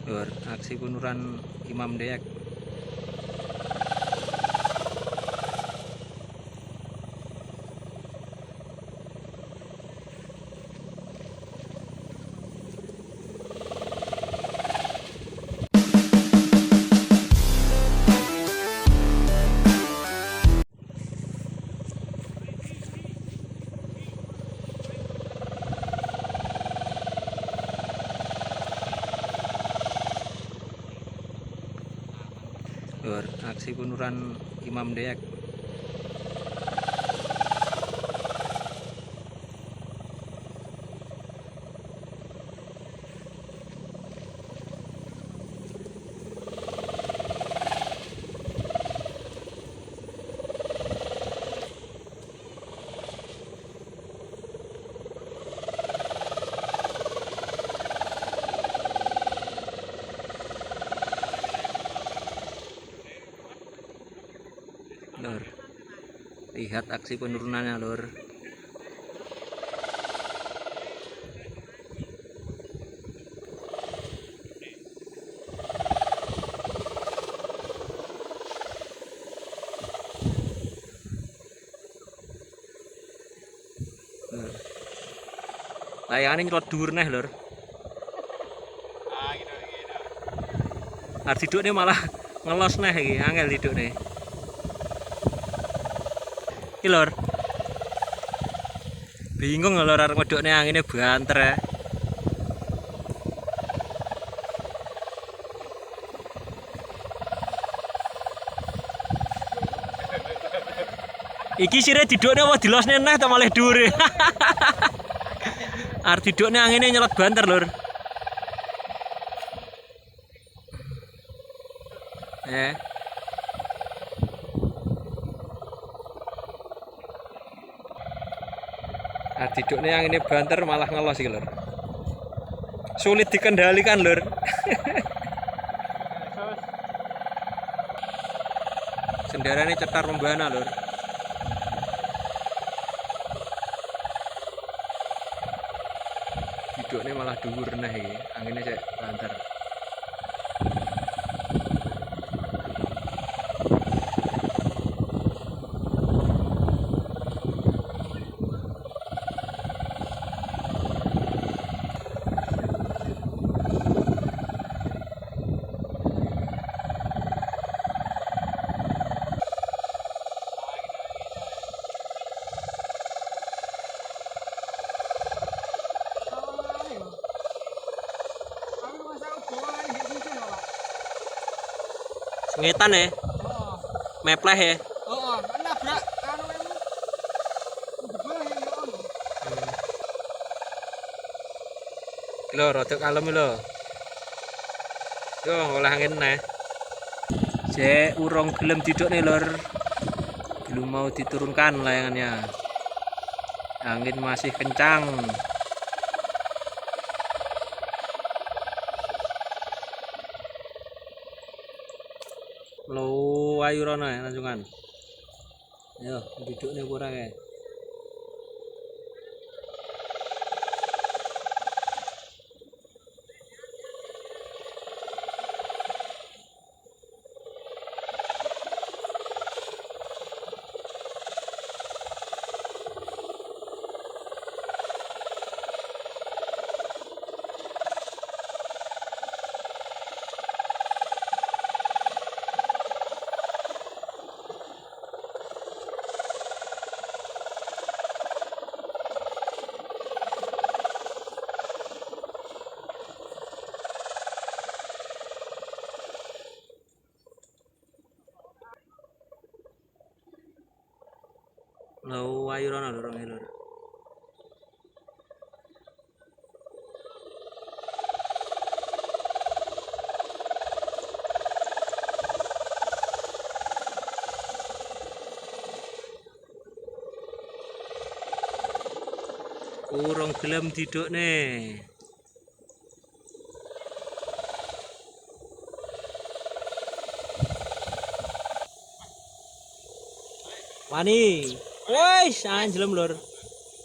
Lur, aksi bunuran Imam Deyak. Lur, aksi bunuran Imam Deyak. Lur, lihat aksi penurunannya lur. Lur, layangan ini nyelot dhuwur neh lur. Arep didukne malah ngelos neh iki, angel didukne. Iki lur. Bingung lur arep ngedukne angine banter ya. Iki sire didukne apa dilosne neh ta malah dhuwur. Arep didukne angine nyelot banter lur. Didukne angine banter malah ngelos iki lur. Sulit dikendalikan lur. Sendarane cetar membana lur. Didukne malah dhuwur neh iki, angine cek banter. Ngetan ya? Mepleh ya? Oh, nabrak anu emu. Lho, rada kalem lho. Yo ngolah angin neh. Cek urung gelem didukne lur. Belum mau diturunkan layangannya. Angin masih kencang. Lo ayu rono ya lanjungan. Yo, didukne kurang ya. Lo ayu rono lur lur. Urung gelem didukne. Wani. Wes, anjelem lur.